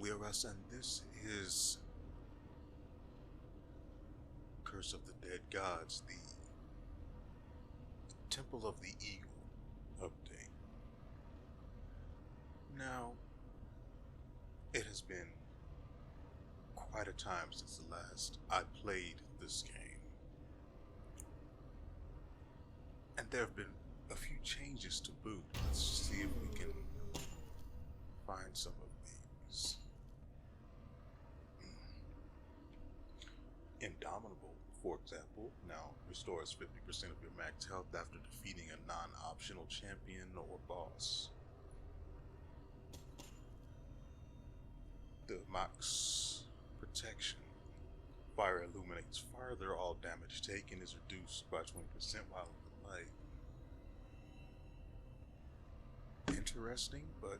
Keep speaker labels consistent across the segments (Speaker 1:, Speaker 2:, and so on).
Speaker 1: WeArEuS, and this is Curse of the Dead Gods, the Temple of the Eagle update. Now, it has been quite a time since the last I played this game, and there have been a few changes to boot. Let's see if we can find some of these. Indomitable, for example, now restores 50% of your max health after defeating a non-optional champion or boss. The max protection. Fire illuminates farther, all damage taken is reduced by 20% while in the light. Interesting, but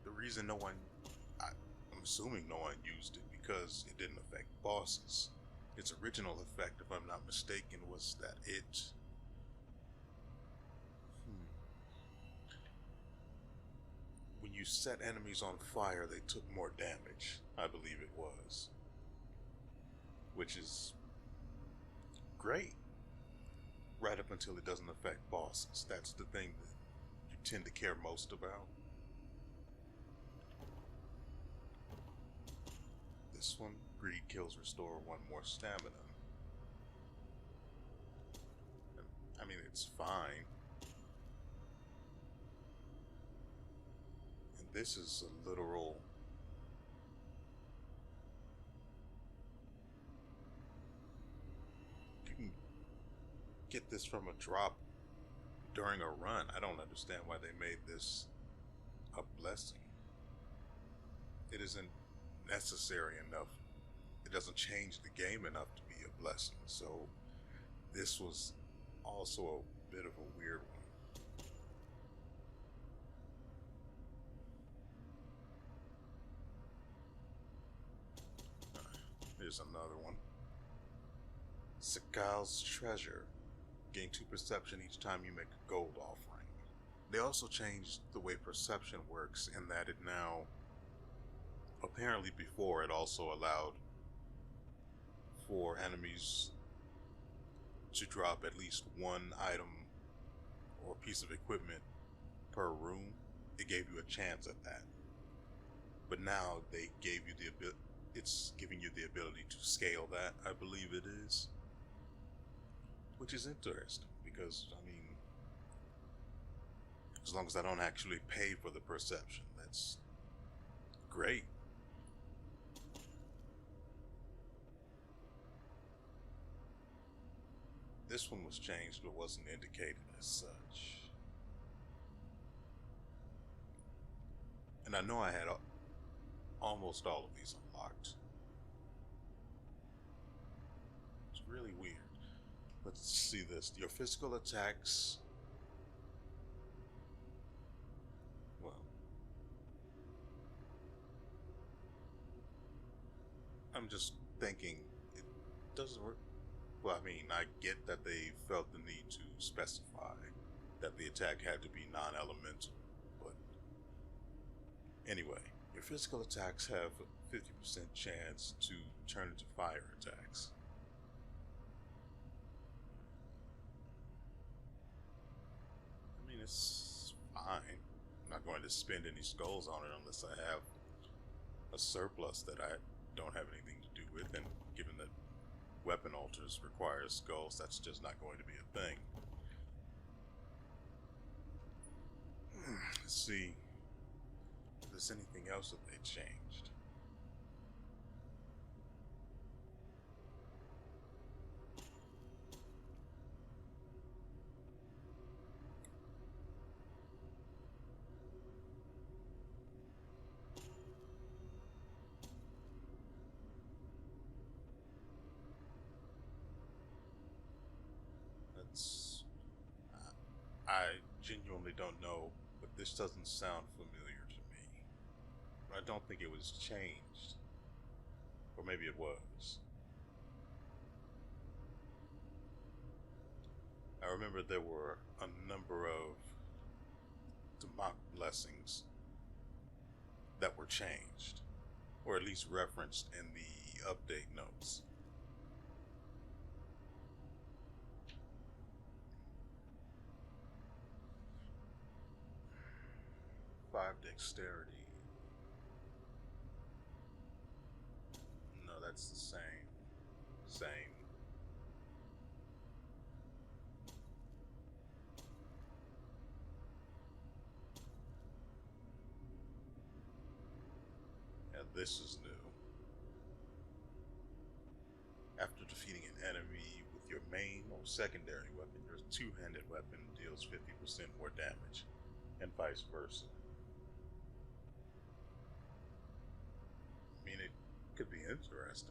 Speaker 1: the reason I'm assuming no one used it because it didn't affect bosses. Its original effect, if I'm not mistaken, was that when you set enemies on fire, they took more damage, I believe it was. Which is great. Right up until it doesn't affect bosses. That's the thing that you tend to care most about. This one, greed kills restore 1 more stamina. I mean, it's fine. And this is a literal... You can get this from a drop during a run. I don't understand why they made this a blessing. It isn't necessary enough. It doesn't change the game enough to be a blessing. So this was also a bit of a weird one. Here's another one. Sakal's Treasure. Gain 2 perception each time you make a gold offering. They also changed the way perception works in that it now... Apparently before, it also allowed for enemies to drop at least 1 item or piece of equipment per room. It gave you a chance at that. But now they gave you it's giving you the ability to scale that, I believe it is. Which is interesting, because, I mean, as long as I don't actually pay for the perception, that's great. This one was changed but wasn't indicated as such. And I know I had almost all of these unlocked. It's really weird. Let's see this. Your physical attacks... Well... I'm just thinking, it doesn't work. Well, I mean, I get that they felt the need to specify that the attack had to be non-elemental, but anyway, your physical attacks have a 50% chance to turn into fire attacks. I mean, it's fine. I'm not going to spend any skulls on it unless I have a surplus that I don't have anything to do with, and given that weapon altars require skulls, that's just not going to be a thing. Let's see if there's anything else that they changed. I genuinely don't know, but this doesn't sound familiar to me. I don't think it was changed. Or maybe it was. I remember there were a number of mock blessings that were changed, or at least referenced in the update notes. 5 dexterity. No, that's the same. Same. And this is new. After defeating an enemy with your main or secondary weapon, your two-handed weapon deals 50% more damage, and vice versa. I mean, it could be interesting.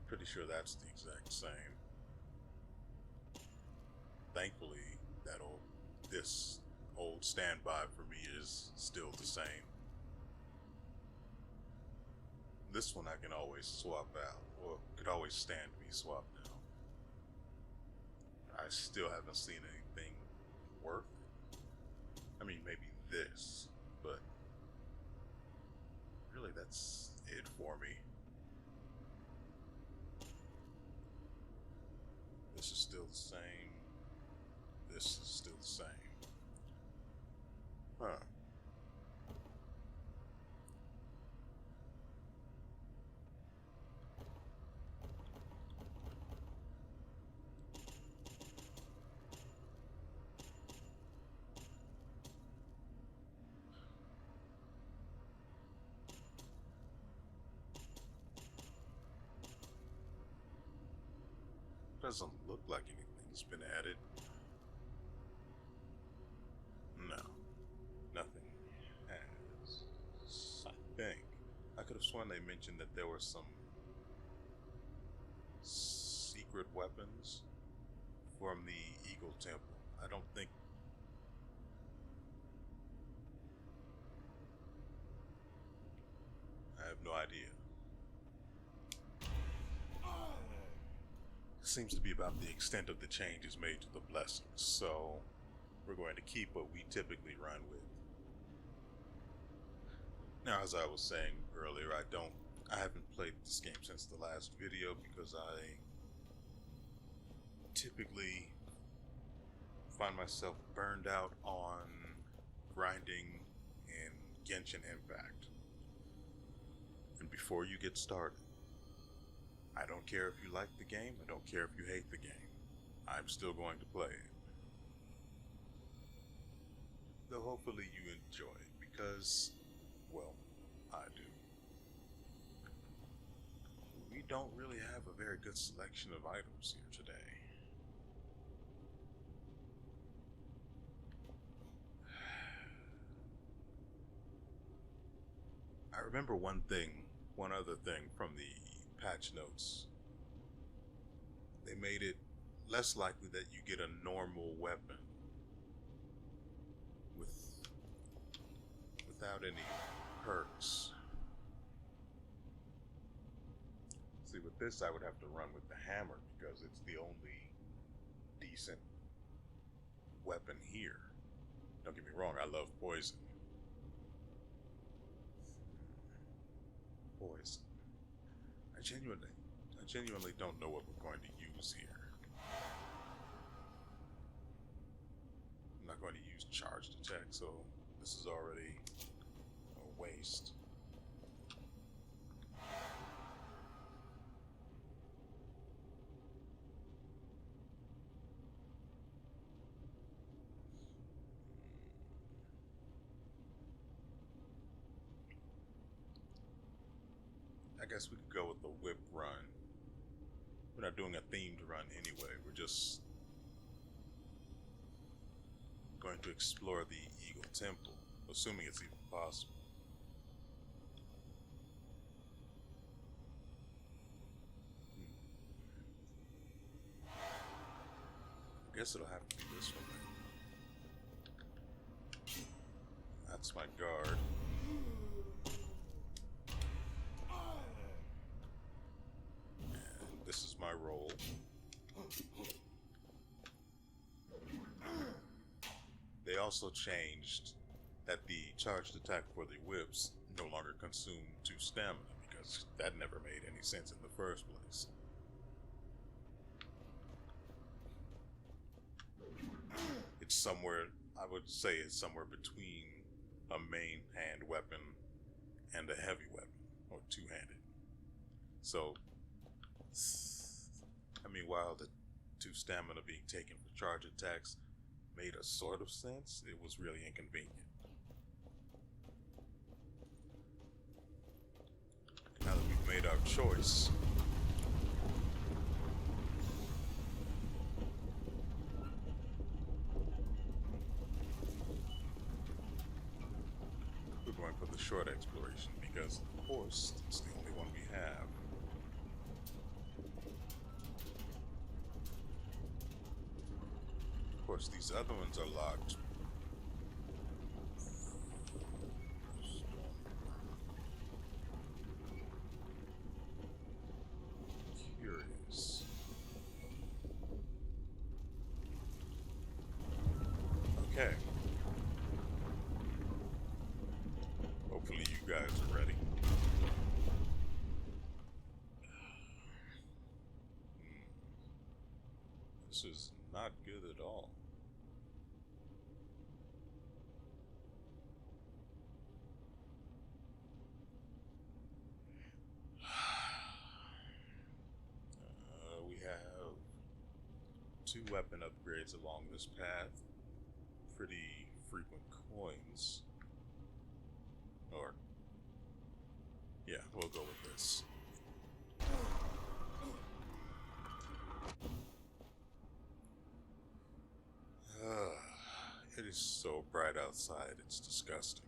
Speaker 1: Pretty sure that's the exact same. Thankfully, this old standby for me is still the same. This one I can always swap out, or could always stand to be swapped out. I still haven't seen anything worth it. I mean, maybe this, but really that's it for me. This is still the same. This is still the same. Huh. Doesn't look like anything's been added. No, nothing has. I think. I could have sworn they mentioned that there were some secret weapons from the Eagle Temple. I don't think. I have no idea. Seems to be about the extent of the changes made to the blessings, so we're going to keep what we typically run with. Now, as I was saying earlier, I haven't played this game since the last video because I typically find myself burned out on grinding in Genshin Impact. And before you get started, I don't care if you like the game, I don't care if you hate the game. I'm still going to play it. Though hopefully you enjoy it, because, well, I do. We don't really have a very good selection of items here today. I remember one other thing from the patch notes. They made it less likely that you get a normal weapon without any perks. See, with this I would have to run with the hammer because it's the only decent weapon here. Don't get me wrong, I love poison. Poison. I genuinely don't know what we're going to use here. I'm not going to use charged attack, so this is already a waste. I guess we could go with the whip run. We're not doing a themed run anyway. We're just going to explore the Eagle Temple, assuming it's even possible. I guess it'll have to be this one then. That's my guard. This is my roll. also changed that the charged attack for the whips no longer consumed 2 stamina, because that never made any sense in the first place. It's somewhere, I would say it's somewhere between a main hand weapon and a heavy weapon, or two-handed. So, I mean, while the 2 stamina being taken for charge attacks made a sort of sense, it was really inconvenient. Now that we've made our choice, we're going for the short exploration because, of course, it's the only one we have. Of course, these other ones are locked. Curious. Okay. Hopefully you guys are ready. This is not good at all. We have 2 weapon upgrades along this path. Pretty frequent coins. Or, yeah, we'll go with this. It is so bright outside, it's disgusting.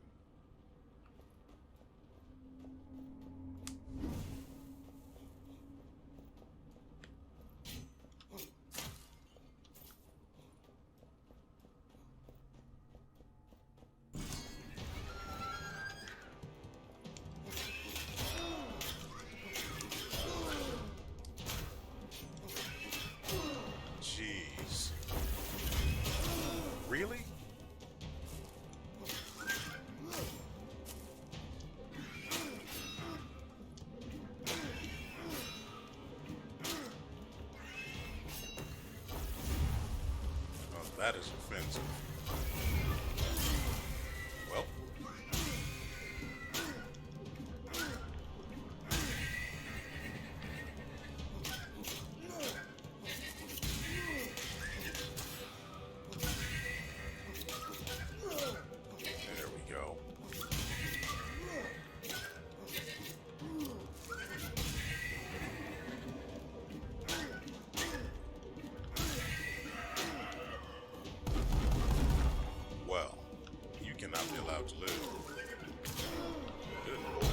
Speaker 1: Jeez. Really? Oh, that is offensive. Well. There we go. Well, you cannot be allowed to live. Good Lord.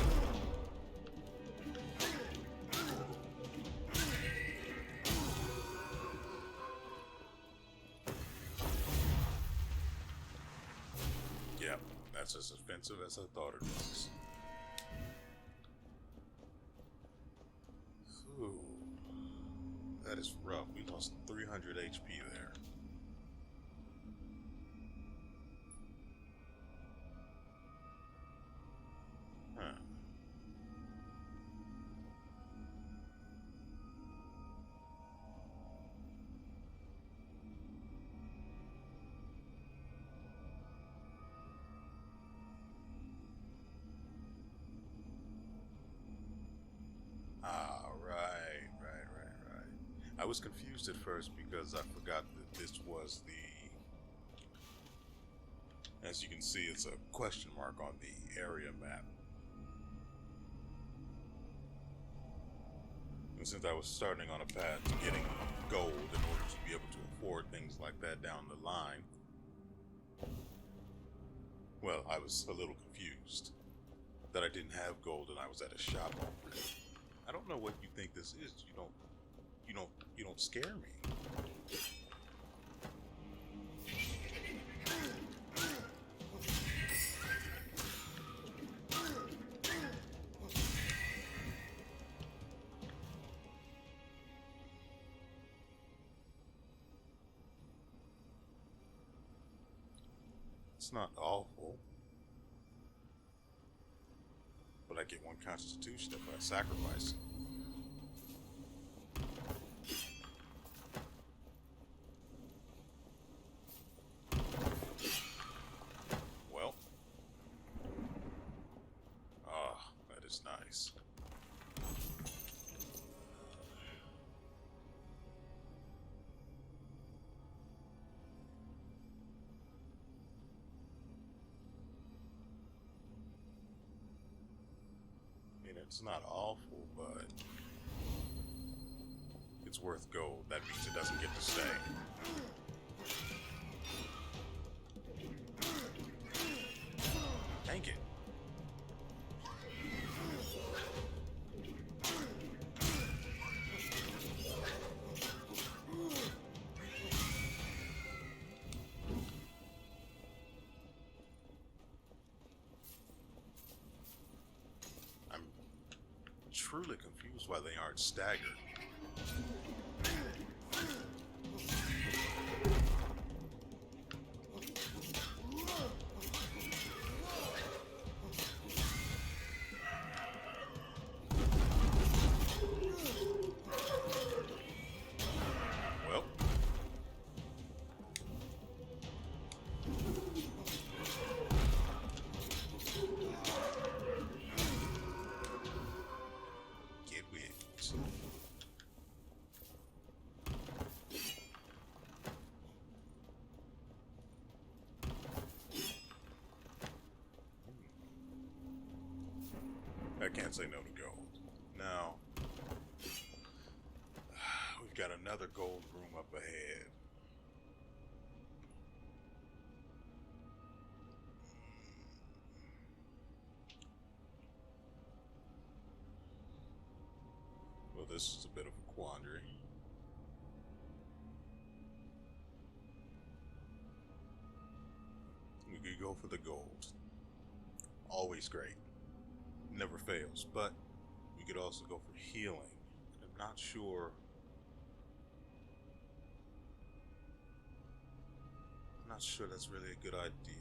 Speaker 1: Yep, that's as offensive as I thought it was. Ooh, that is rough. We lost 300 HP there. Huh. Ah, right. I was confused at first because I forgot that this was the... As you can see, it's a question mark on the area map. And since I was starting on a path to getting gold in order to be able to afford things like that down the line, well, I was a little confused that I didn't have gold and I was at a shop already. I don't know what you think this is. You don't scare me. It's not awful. But I get 1 constitution if I sacrifice it. Well. Ah, that is nice. It's not awful, but it's worth gold. That means it doesn't get to stay. Dang it. Truly confused why they aren't staggered. Well. I can't say no to gold. Now, we've got another gold room up ahead. Well, this is a bit of a quandary. We could go for the gold. Always great. Never fails, but we could also go for healing. I'm not sure. I'm not sure that's really a good idea.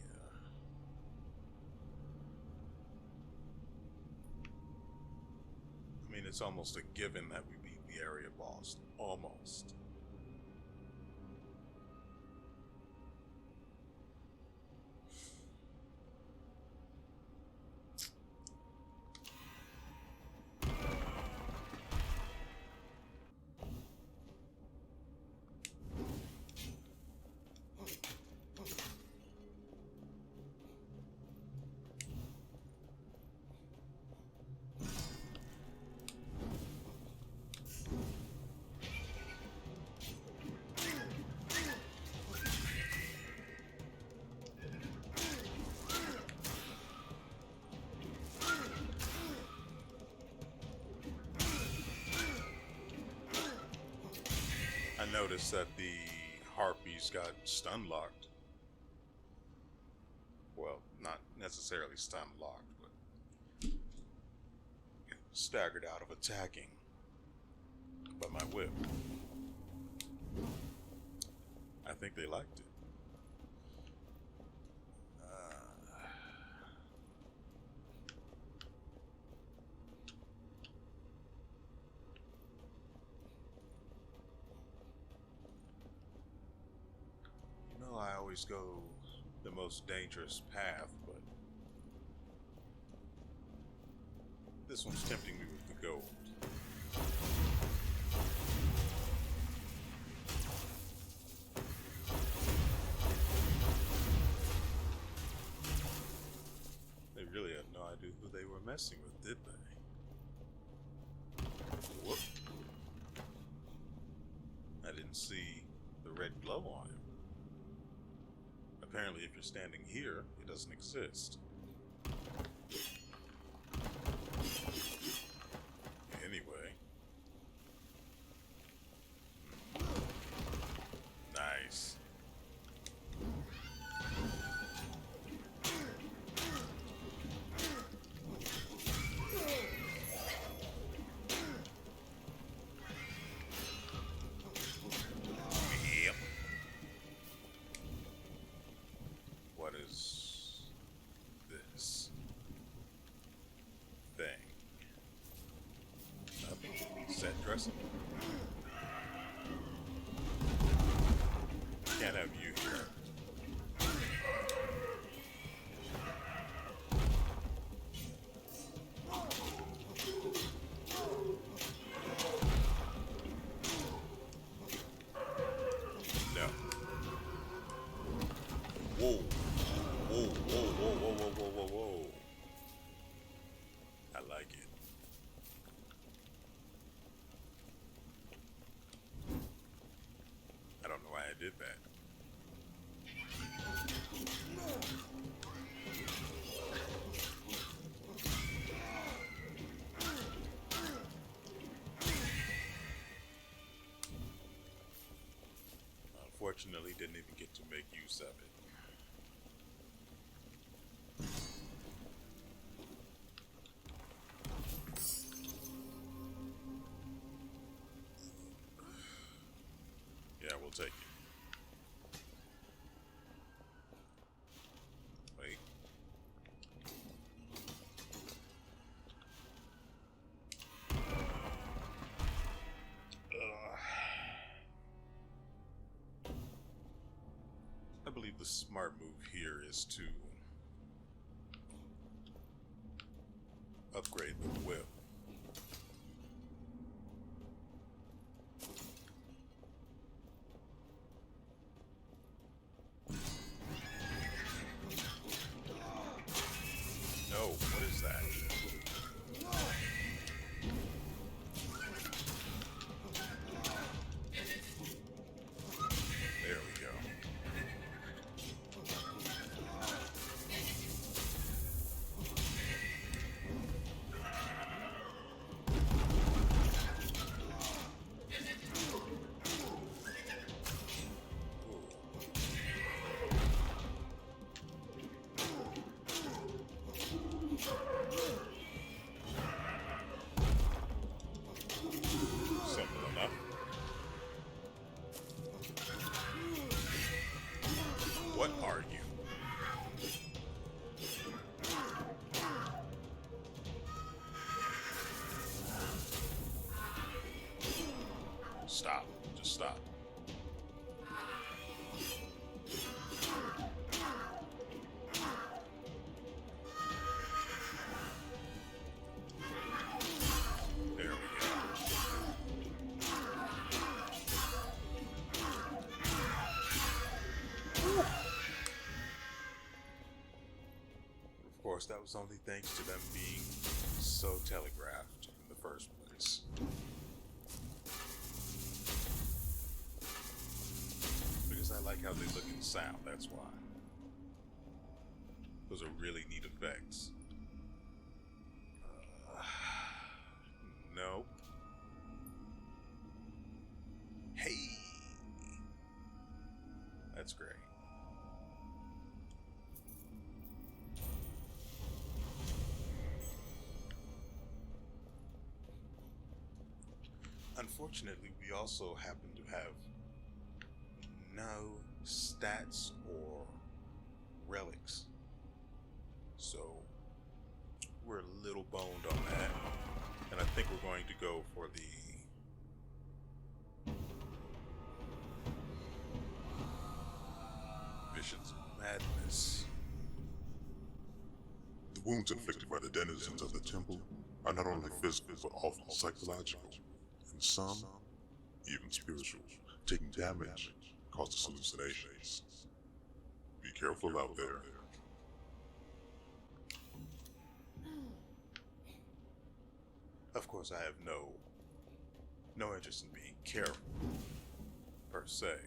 Speaker 1: I mean, it's almost a given that we beat the area boss. Almost. I noticed that the harpies got stun locked. Well, not necessarily stun locked, but staggered out of attacking by my whip. I think they liked it. I always go the most dangerous path, but this one's tempting me with the gold. They really had no idea who they were messing with, did they? Whoop. I didn't see the red glow on him. Apparently, if you're standing here, it doesn't exist. Anyway. Nice. Yep. What is set dressing? Can't have you here. No. Whoa. Whoa, whoa, whoa, whoa, whoa, whoa, whoa, whoa. I like it. I don't know why I did that. Unfortunately, didn't even get to make use of it. Yeah, we'll take it. Wait. I believe the smart move here is to upgrade the whip. No, what is that? There we go. Simple enough. What are you? Stop. Just stop. There we go. Of course, that was only thanks to them being so telegraphed in the first place. Because I like how they look and sound, that's why. Those are really neat effects. No. Hey! That's great. Unfortunately, we also happen to have no stats or relics. So, we're a little boned on that. And I think we're going to go for the Visions of Madness.
Speaker 2: The wounds inflicted by the denizens of the temple are not only physical but often psychological, and some even spiritual. Taking damage causes hallucinations. Be careful out there.
Speaker 1: Of course, I have no interest in being careful, per se.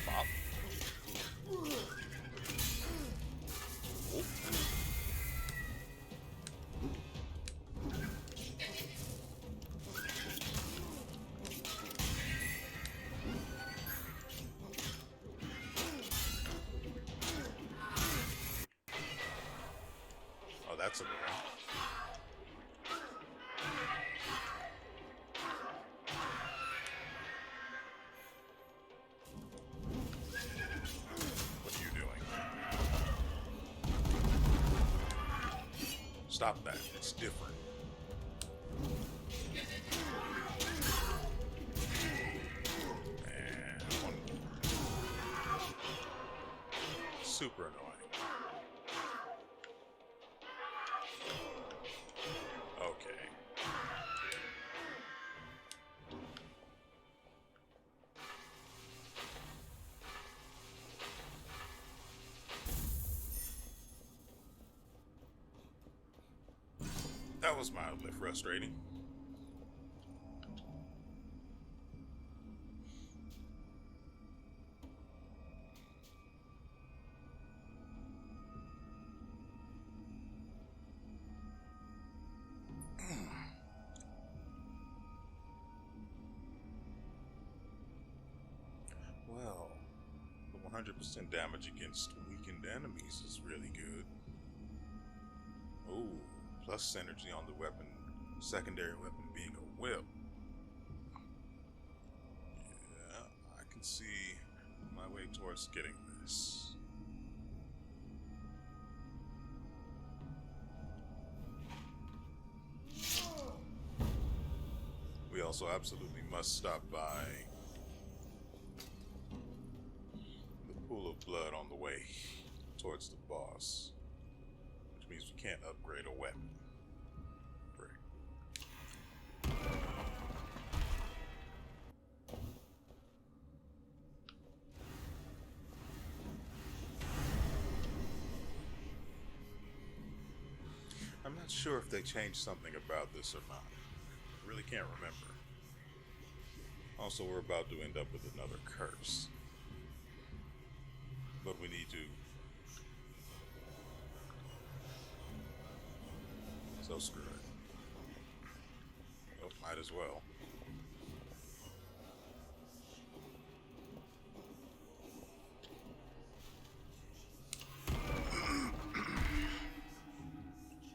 Speaker 1: Bop. Oh. Oh, that's a good one. What are you doing? Stop that. It's different. And one more. Super annoying. Okay. That was mildly frustrating. Well, the 100% damage against weakened enemies is really good. Ooh, plus synergy on the weapon, secondary weapon being a whip. Yeah, I can see my way towards getting this. We also absolutely must stop by the pool of blood on the way towards the boss, which means we can't upgrade a weapon. Great. I'm not sure if they changed something about this or not. I really can't remember. Also, we're about to end up with another curse. But we need to... So screw it. Well, might as well.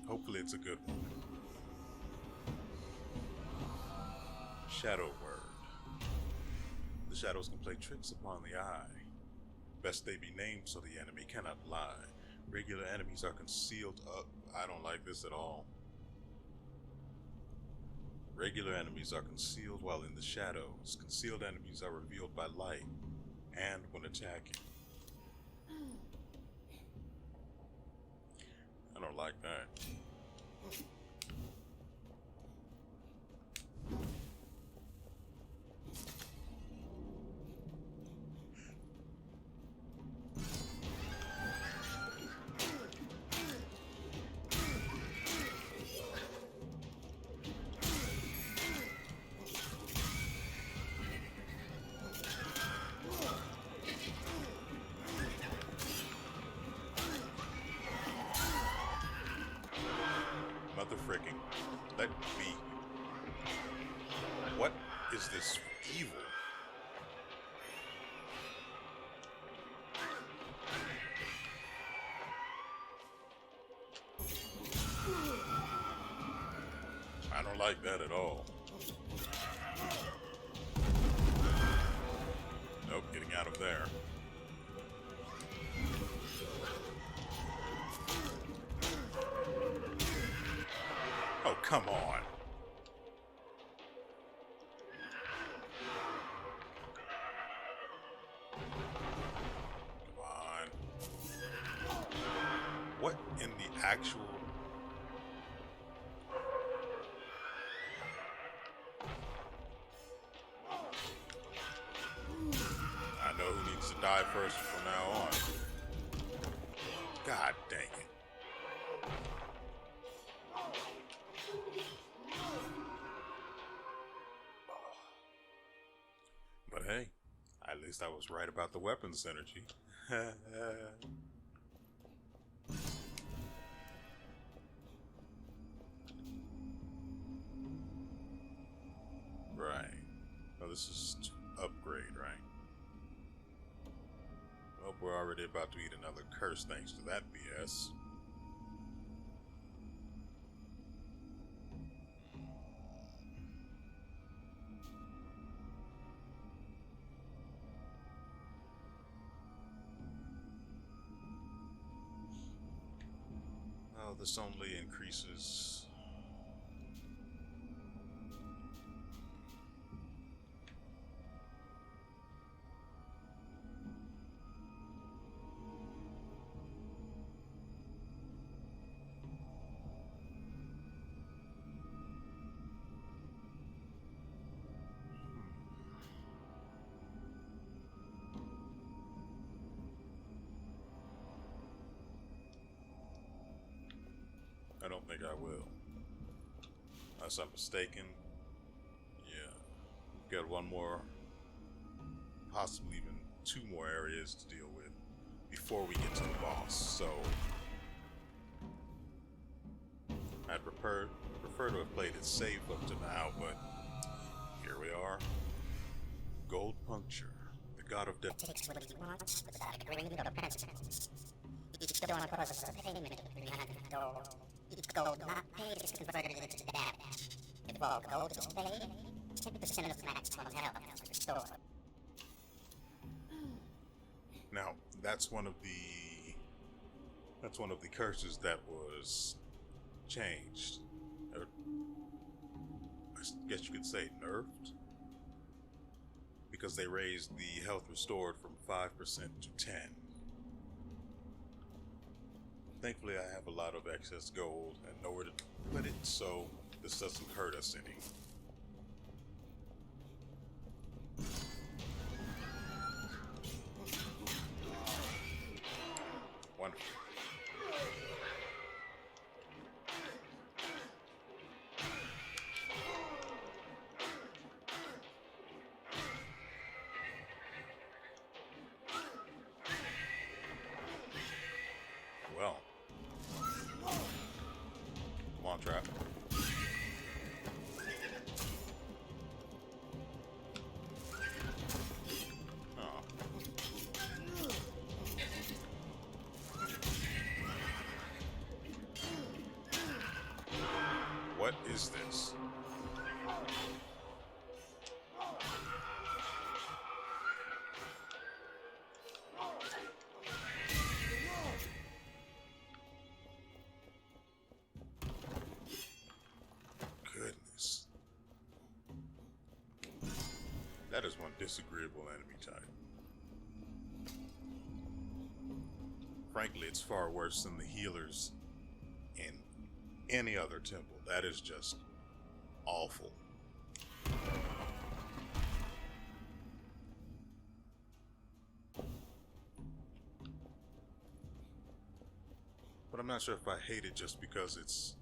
Speaker 1: Hopefully it's a good one. Shadow word. The shadows can play tricks upon the eye. Best they be named so the enemy cannot lie. Regular enemies are concealed up. I don't like this at all. Regular enemies are concealed while in the shadows. Concealed enemies are revealed by light and when attacking. I don't like that. Mother fricking. Let me be. What is this evil? I don't like that at all. Nope, getting out of there. Oh, come on. Come on. What in the actual... I know who needs to die first from now on. God dang it. But hey, at least I was right about the weapons synergy. Right. Oh, this is to upgrade, right? Well, we're already about to eat another curse thanks to that BS. Well, Well, this only increases. I don't think I will. Unless I'm mistaken. Yeah. We've got one more, possibly even two more areas to deal with before we get to the boss. So I'd prefer to have played it safe up to now, but here we are. Gold Puncture, the god of death.
Speaker 3: Takes what he wants without agreeing to penance. Each don't imposes a payment of 300 gold. Each gold not paid is converted into damage. If all gold is paid, 10% of maximum health is restored.
Speaker 1: Now, that's one of the curses that was changed. Or, I guess you could say nerfed. Because they raised the health restored from 5% to 10. Thankfully, I have a lot of excess gold and nowhere to put it, so this doesn't hurt us any. Wonderful. Well. Come on, trap. Oh. What is this? Goodness. That is one disagreeable enemy type. Frankly, it's far worse than the healers in any other temple. That is just awful. But I'm not sure if I hate it just because it's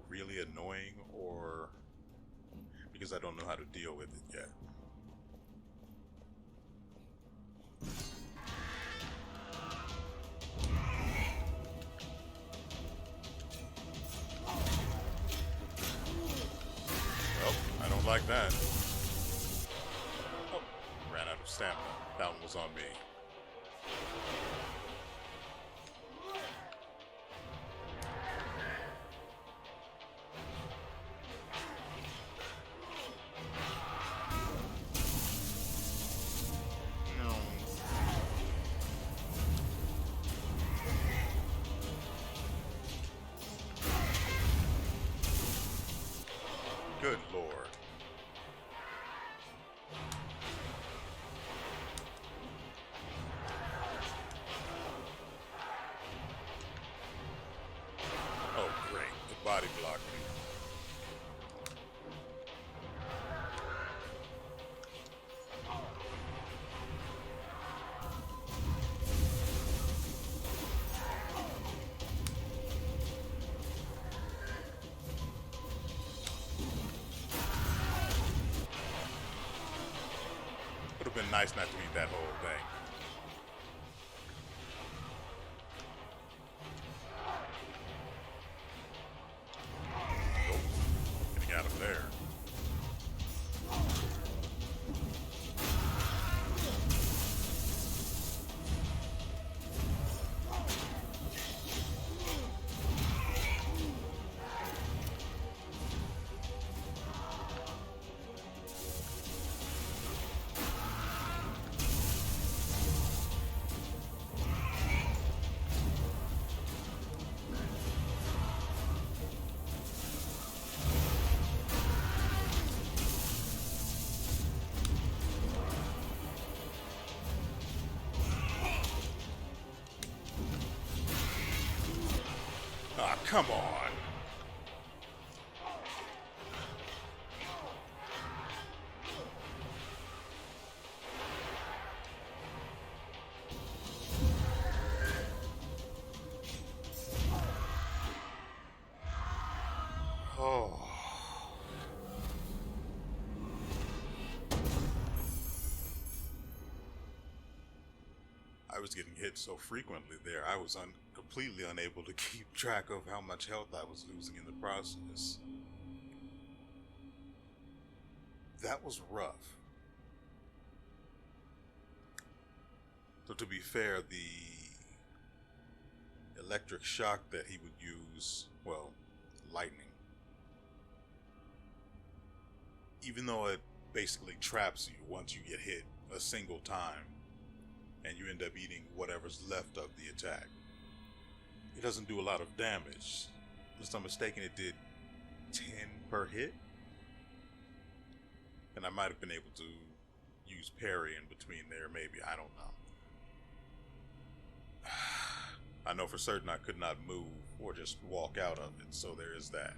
Speaker 1: really annoying or because I don't know how to deal with it yet. Well, I don't like that. Oh, ran out of stamina. That one was on me. Good Lord. Oh, great. The body blocked me. Would have been nice not to eat that whole thing. Nope. Getting out of there. Come on. Oh. I was getting hit so frequently there, I was completely unable to keep track of how much health I was losing in the process. That was rough. So to be fair, the electric shock that he would use, well, lightning, even though it basically traps you once you get hit a single time and you end up eating whatever's left of the attack, it doesn't do a lot of damage. Unless I'm mistaken, it did 10 per hit, and I might have been able to use parry in between there, maybe, I don't know. I know for certain I could not move or just walk out of it, so there is that.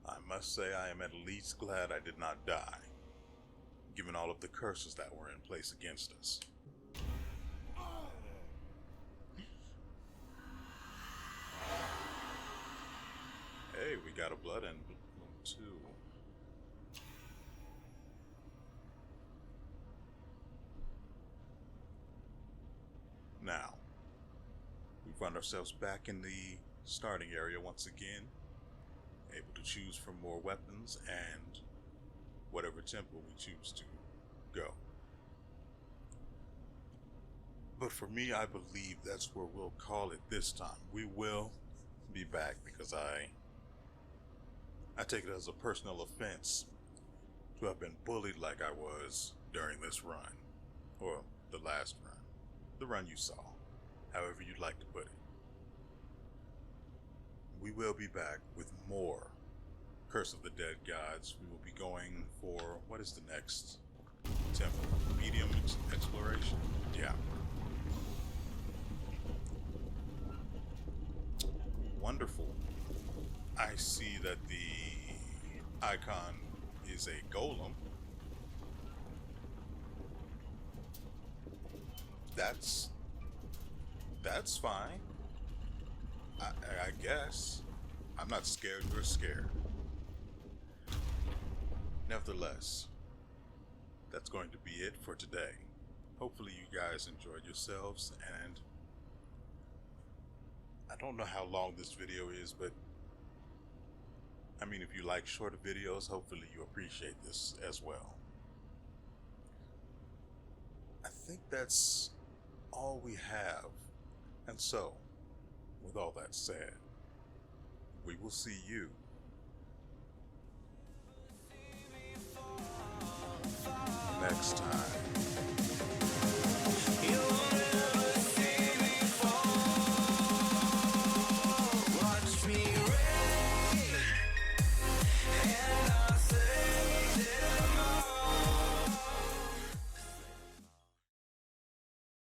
Speaker 1: I must say I am at least glad I did not die, given all of the curses that were in place against us. Hey, we got a blood emblem too. Now, we find ourselves back in the starting area once again, able to choose from more weapons and whatever temple we choose to go. But for me, I believe that's where we'll call it this time. We will be back because I take it as a personal offense to have been bullied like I was during this run, or the last run, the run you saw, however you'd like to put it. We will be back with more Curse of the Dead Gods. We will be going for, what is the next temple? Medium exploration? Yeah. Wonderful. I see that the icon is a golem. That's fine. I guess. I'm not scared, you're scared. Nevertheless, that's going to be it for today. Hopefully you guys enjoyed yourselves, and I don't know how long this video is, but I mean, if you like shorter videos, hopefully you appreciate this as well. I think that's all we have. And so, with all that said, we will see you